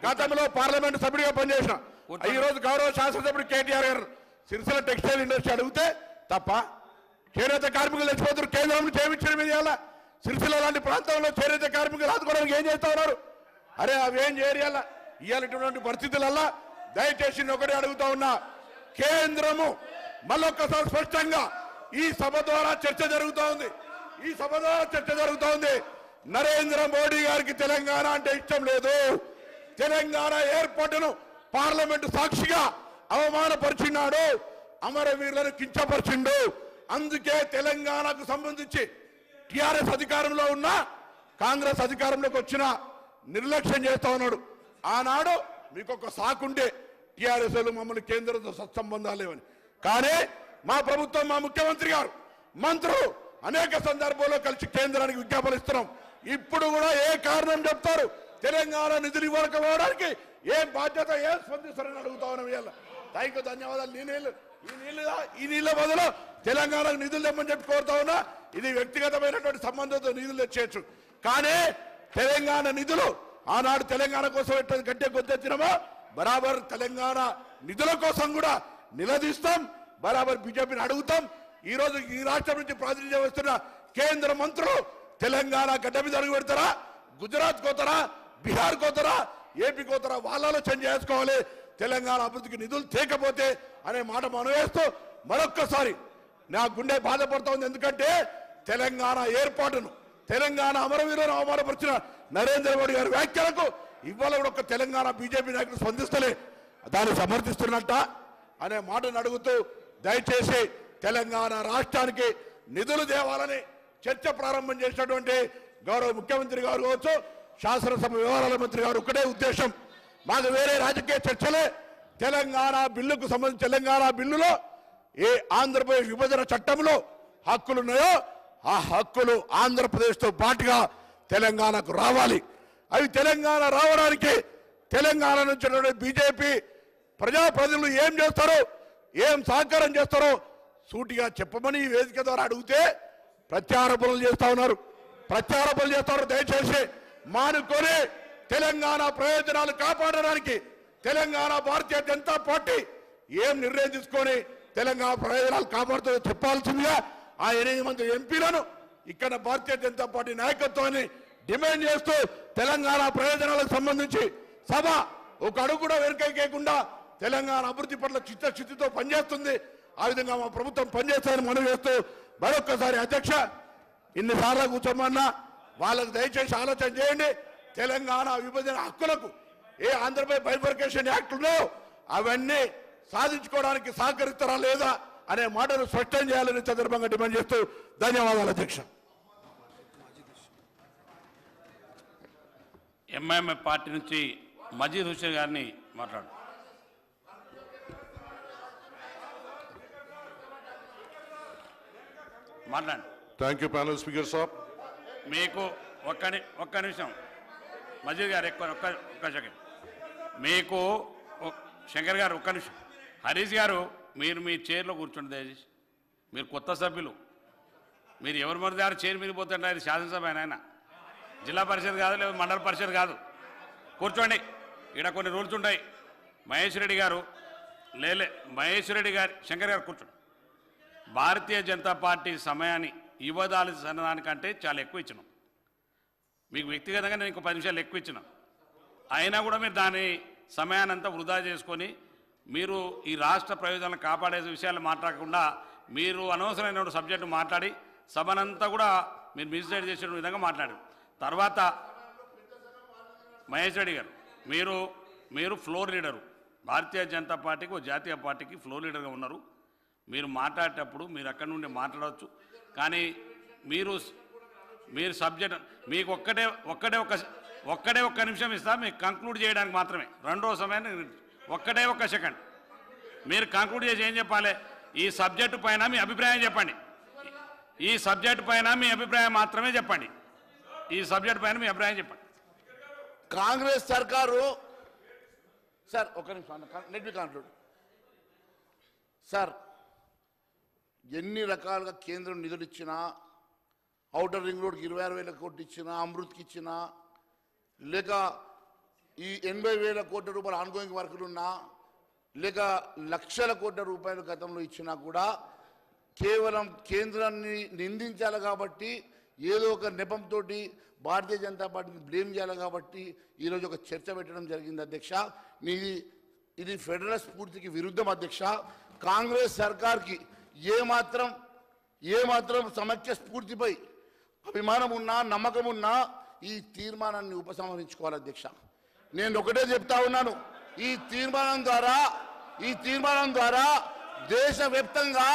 గతంలో పార్లమెంట్ సభ్యుడిగా పనిచేసిన, ఈ రోజు గౌరవ శాసనసభ్యుడు కేటీఆర్ గారు సిరిసిల్ల టెక్స్టైల్ ఇండస్ట్రీ అడిగితే తప్ప చేనేత కార్మికులు తెచ్చిపోతారు. కేంద్రం చేయించడం మీద ఇలా సిరిసిల్ల లాంటి ప్రాంతంలో చేనేత కార్మికులు ఆదుకోవడానికి ఏం చేస్తా ఉన్నారు? అరే అవి ఏం చేయాల ఇవాళటువంటి పరిస్థితులల్లా దయచేసి ఒకటే అడుగుతా ఉన్నా, కేంద్రము మళ్ళొక్కసారి స్పష్టంగా ఈ సభ ద్వారా చర్చ జరుగుతూ ఉంది. నరేంద్ర మోడీ గారికి తెలంగాణ అంటే ఇష్టం లేదు. తెలంగాణ ఏర్పాటును పార్లమెంటు సాక్షిగా అవమానపరిచినాడు, అమరవీరులను కించపరిచిండు. అందుకే తెలంగాణకు సంబంధించి టిఆర్ఎస్ అధికారంలో ఉన్న, కాంగ్రెస్ అధికారంలోకి వచ్చిన నిర్లక్ష్యం చేస్తా ఉన్నాడు. ఆనాడు మీకు ఒక సాకుంటే టిఆర్ఎస్ మమ్మల్ని కేంద్రంతో సత్సంబంధాలు లేవని, కానీ మా ప్రభుత్వం, మా ముఖ్యమంత్రి గారు, మంత్రులు అనేక సందర్భాల్లో కలిసి కేంద్రానికి విజ్ఞాపనలు ఇస్తున్నాం. ఇప్పుడు కూడా ఏ కారణం చెప్తారు తెలంగాణ నిధులు ఇవ్వకపోవడానికి? ఏం బాధ్యత, ఏం స్పందిస్తారని అడుగుతా ఉన్నాం. థ్యాంక్ యూ, ధన్యవాదాలు. ఈ నీళ్ళ బదులు తెలంగాణకు నిధులు తెమ్మని చెప్పి కోరుతా ఉన్నా. ఇది వ్యక్తిగతమైనటువంటి సంబంధంతో నిధులు తెచ్చేయచ్చు, కానీ తెలంగాణ నిధులు ఆనాడు తెలంగాణ కోసం గట్టే కొద్దెచ్చినామో బరాబర్ తెలంగాణ నిధుల కోసం కూడా నిలదీస్తాం, బరాబర్ బీజేపీని అడుగుతాం. ఈ రోజు ఈ రాష్ట్రం నుంచి ప్రాతినిధ్యం వస్తున్న కేంద్ర మంత్రులు తెలంగాణ గడ్డ మీద అడుగు పెడతారా, గుజరాత్ కోతారా, బీహార్ కోతారా, ఏపీ కోతారా, వాళ్ళ ఆలోచన చేసుకోవాలి. తెలంగాణ అభివృద్ధికి నిధులు తేకపోతే అనే మాట మనవేస్తూ మరొక్కసారి నా గుండె బాధపడుతోంది. ఎందుకంటే తెలంగాణ ఏర్పాటును, తెలంగాణ అమరవీరులను అవమానపరిచిన నరేంద్ర మోడీ గారి వ్యాఖ్యలకు ఇవాళ కూడా ఒక తెలంగాణ బీజేపీ నాయకులు స్పందిస్తలే దాన్ని సమర్థిస్తున్నట్ట అనే మాటను అడుగుతూ దయచేసి తెలంగాణ రాష్ట్రానికి నిధులు తేవాలని చర్చ ప్రారంభం చేసినటువంటి గౌరవ ముఖ్యమంత్రి గారు కావచ్చు, శాసనసభ వ్యవహారాల మంత్రి గారు ఒకటే ఉద్దేశం, మాకు వేరే రాజకీయ చర్చలే. తెలంగాణ బిల్లుకు సంబంధించి తెలంగాణ బిల్లులో ఏ ఆంధ్రప్రదేశ్ విభజన చట్టంలో హక్కులు ఉన్నాయో ఆ హక్కులు ఆంధ్రప్రదేశ్తో పాటుగా తెలంగాణకు రావాలి. అవి తెలంగాణ రావడానికి తెలంగాణ నుంచి బీజేపీ ప్రజాప్రతినిధులు ఏం చేస్తారో, ఏం సహకారం చేస్తారో సూటిగా చెప్పమని ఈ వేదిక ద్వారా అడిగితే ప్రత్యారోపణలు చేస్తా ఉన్నారు. దయచేసి మానుకొని తెలంగాణ ప్రయోజనాలు కాపాడడానికి తెలంగాణ భారతీయ జనతా పార్టీ ఏం నిర్ణయం తీసుకొని తెలంగాణ ప్రయోజనాలు కాపాడుతుందో చెప్పాల్సిందిగా ఆ 8 మంది ఎంపీలను ఇక్కడ భారతీయ జనతా పార్టీ నాయకత్వాన్ని డిమాండ్ చేస్తూ తెలంగాణ ప్రయోజనాలకు సంబంధించి సభ ఒక అడుగు కూడా వెనుకైకేయకుండా తెలంగాణ అభివృద్ధి పట్ల చిత్తశుద్ధితో పనిచేస్తుంది. ఆ విధంగా మా ప్రభుత్వం పనిచేస్తారని మనవి చేస్తూ మరొక్కసారి అధ్యక్ష, ఇన్నిసార్లు కూర్చోమన్నా వాళ్ళకు దయచేసి ఆలోచన చేయండి. తెలంగాణ విభజన హక్కులకు ఏ ఆంధ్రప్రదేశ్ బైఫర్కేషన్ యాక్ట్ ఉన్నాయో అవన్నీ సాధించుకోవడానికి సహకరిస్తారా లేదా అనే మాటను స్పష్టం చేయాలని సందర్భంగా డిమాండ్ చేస్తూ ధన్యవాదాలు అధ్యక్ష. ఎంఐఎం పార్టీ నుంచి మజీద్ హుస్సేన్ గారిని మాట్లాడు. మాట్లాడండి. థ్యాంక్ యూ ప్యానల్ స్పీకర్ సాబ్. మీకు ఒక్క నిమిషం మజీద్ గారు, ఒక్క సెకండ్. మీకు శంకర్ గారు ఒక్క నిమిషం. హరీష్ గారు మీరు మీ చైర్లో కూర్చోండి దయచేసి. మీరు కొత్త సభ్యులు, మీరు ఎవరి మరి దగ్గర చైర్ మీద పోతుంటే అది శాసనసభ ఆయన, జిల్లా పరిషత్ కాదు, లేదా మండల పరిషత్ కాదు. కూర్చోండి. ఇక్కడ కొన్ని రూల్స్ ఉంటాయి. మహేష్ రెడ్డి గారు శంకర్ గారు కూర్చోండి. భారతీయ జనతా పార్టీ సమయాన్ని ఇవ్వదాల్సినదానికంటే చాలా ఎక్కువ ఇచ్చినాం. మీకు వ్యక్తిగతంగా నేను ఇంకో 10 నిమిషాలు ఎక్కువ ఇచ్చినాం. అయినా కూడా మీరు దాని సమయాన్నంతా వృధా చేసుకొని మీరు ఈ రాష్ట్ర ప్రయోజనాలను కాపాడే విషయాలు మాట్లాడకుండా మీరు అనవసరమైన సబ్జెక్టు మాట్లాడి సభనంతా కూడా మీరు మిస్గైడ్ చేసే విధంగా మాట్లాడారు. తర్వాత మహేష్ రెడ్డి గారు మీరు ఫ్లోర్ లీడరు, భారతీయ జనతా పార్టీకి జాతీయ పార్టీకి ఫ్లోర్ లీడర్గా ఉన్నారు. మీరు మాట్లాడేటప్పుడు మీరు అక్కడి నుండి మాట్లాడవచ్చు. కానీ మీరు సబ్జెక్ట్ మీకు ఒక్కడే ఒక్క నిమిషం ఇస్తా మీకు కంక్లూడ్ చేయడానికి మాత్రమే. రెండో సమయాన్ని ఒక్క సెకండ్ మీరు కంక్లూడ్ చేసి ఏం చెప్పాలి? ఈ సబ్జెక్టు పైన మీ అభిప్రాయం చెప్పండి. ఈ సబ్జెక్టు పైన మీ అభిప్రాయం మాత్రమే చెప్పండి. ఈ సబ్జెక్టు పైన మీ అభిప్రాయం చెప్పండి. కాంగ్రెస్ సర్కారు సార్ ఒక నిమిషం లెట్ మీ కంక్లూడ్. సార్ ఎన్ని రకాలుగా కేంద్రం నిధులు ఇచ్చినా, ఔటర్ రింగ్ రోడ్కి 26,000 కోట్లు ఇచ్చినా, అమృత్కి ఇచ్చినా, లేక ఈ 80,000 కోట్ల రూపాయల ఆన్గోయింగ్ వర్కులు ఉన్నా, లేక లక్షల కోట్ల రూపాయలు గతంలో ఇచ్చినా కూడా కేవలం కేంద్రాన్ని నిందించాలి కాబట్టి, ఏదో ఒక నెపంతో భారతీయ జనతా పార్టీని బ్లేమ్ చేయాలి కాబట్టి ఈరోజు ఒక చర్చ పెట్టడం జరిగింది అధ్యక్ష. ఇది ఫెడరల్ స్ఫూర్తికి విరుద్ధం అధ్యక్ష. కాంగ్రెస్ సర్కార్కి ఏమాత్రం సమైక్య స్ఫూర్తిపై అభిమానం ఉన్నా, నమ్మకం ఉన్నా ఈ తీర్మానాన్ని ఉపసంహరించుకోవాలి అధ్యక్ష. నేను ఒకటే చెప్తా ఉన్నాను, ఈ తీర్మానం ద్వారా దేశవ్యాప్తంగా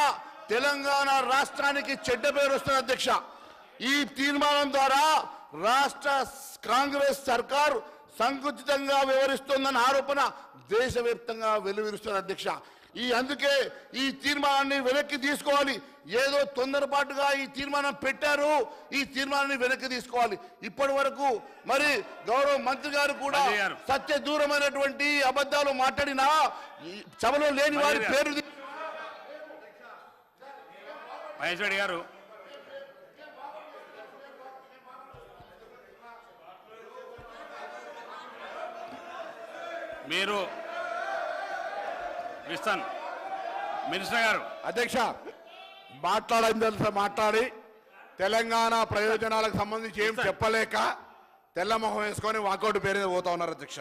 తెలంగాణ రాష్ట్రానికి చెడ్డ పేరు వస్తుంది అధ్యక్ష. ఈ తీర్మానం ద్వారా రాష్ట్ర కాంగ్రెస్ సర్కారు సంకుచితంగా వ్యవహరిస్తోందన్న ఆరోపణ దేశవ్యాప్తంగా వెలువరిస్తుంది అధ్యక్ష. అందుకే ఈ తీర్మానాన్ని వెనక్కి తీసుకోవాలి. ఏదో తొందరపాటుగా ఈ తీర్మానం పెట్టారు, ఈ తీర్మానాన్ని వెనక్కి తీసుకోవాలి. ఇప్పటి వరకు మరి గౌరవ మంత్రి గారు కూడా సత్య దూరమైనటువంటి అబద్ధాలు మాట్లాడినా సభలో లేని వారి పేరు మహేష్ రెడ్డి గారు మీరు ఇస్తాను. మినిస్టర్ గారు అధ్యక్ష మాట్లాడి తెలంగాణ ప్రయోజనాలకు సంబంధించి ఏం చెప్పలేక తెల్లమొహం వేసుకొని వాకౌట్ పేరు పోతా ఉన్నారు అధ్యక్ష.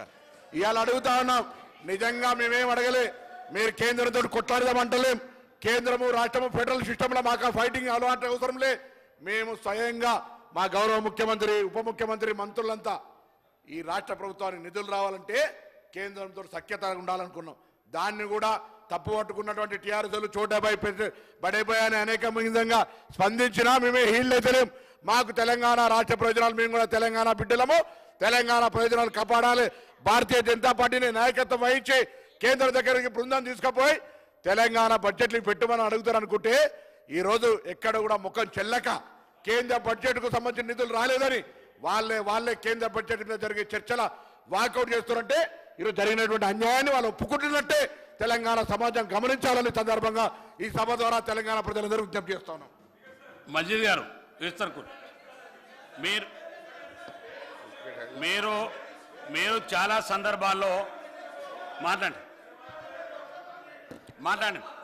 ఇవాళ అడుగుతా ఉన్నాం, నిజంగా మేమేం అడగలే. మీరు కేంద్రంతో కొట్లాడదామంటలేం. కేంద్రము రాష్ట్రము ఫెడరల్ సిస్టంలో మాకు ఫైటింగ్ అలవాటు అవసరం లే. మేము స్వయంగా మా గౌరవ ముఖ్యమంత్రి, ఉప ముఖ్యమంత్రి, మంత్రులంతా ఈ రాష్ట్ర ప్రభుత్వానికి నిధులు రావాలంటే కేంద్రంతో సఖ్యత ఉండాలనుకున్నాం. దాన్ని కూడా తప్పు పట్టుకున్నటువంటి టీఆర్ఎస్లు చోటపై బడైపోయాయని అనేక విధంగా స్పందించినా మేమే హీల్ అయితలేం. మాకు తెలంగాణ రాష్ట్ర ప్రయోజనాలు, మేము కూడా తెలంగాణ బిడ్డలము, తెలంగాణ ప్రయోజనాలు కాపాడాలి. భారతీయ జనతా పార్టీని నాయకత్వం వహించి కేంద్రం దగ్గరికి బృందం తీసుకుపోయి తెలంగాణ బడ్జెట్లు పెట్టుమని అడుగుతారు అనుకుంటే ఈరోజు ఎక్కడ కూడా ముఖం చెల్లక కేంద్ర బడ్జెట్కు సంబంధించిన నిధులు రాలేదని వాళ్ళే కేంద్ర బడ్జెట్ మీద జరిగే చర్చల వాకౌట్ చేస్తారంటే ఈరోజు జరిగినటువంటి అన్యాయాన్ని వాళ్ళు ఒప్పుకుంటున్నట్టే తెలంగాణ సమాజం గమనించాలని సందర్భంగా ఈ సభ ద్వారా తెలంగాణ ప్రజలందరూ విజ్ఞప్తి చేస్తా ఉన్నాం. మజీద్ గారు ఇస్తారు మీరు చాలా సందర్భాల్లో మాట్లాడండి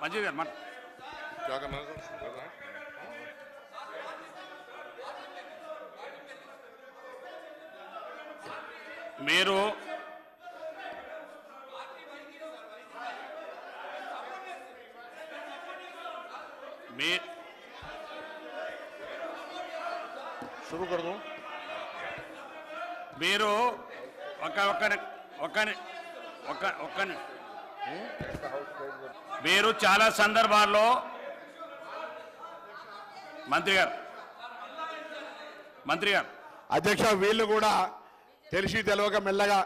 మజీద్ గారు क्या करना है सर? మీరు शुरू कर दूं? మీరు మీరు చాలా సందర్భాల్లో మంత్రి గారు అధ్యక్ష వీళ్ళు కూడా తెలిసి తెలియక మెల్లగా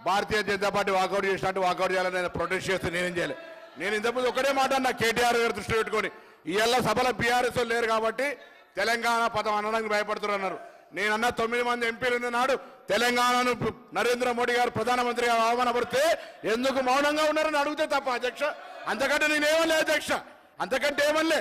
భారతీయ జనతా పార్టీ వాకౌట్ చేసినట్టు వాకౌట్ చేయాలని నేను ప్రొటెస్ట్ చేస్తే నేనేం చేయాలి. నేను ఇంతకుముందు ఒకటే మాట అన్నా కేటీఆర్ గారు దృష్టి పెట్టుకొని ఇవాళ సభలో బీఆర్ఎస్ లేరు కాబట్టి తెలంగాణ పదం అనడానికి భయపడుతున్నారు. నేనన్నా 9 మంది ఎంపీలు నాడు తెలంగాణను నరేంద్ర మోడీ గారు ప్రధానమంత్రి గారు అవమానపడితే ఎందుకు మౌనంగా ఉన్నారని అడిగితే తప్ప అధ్యక్ష, అంతకంటే నేనేమలే అధ్యక్ష, అంతకంటే ఏమలే.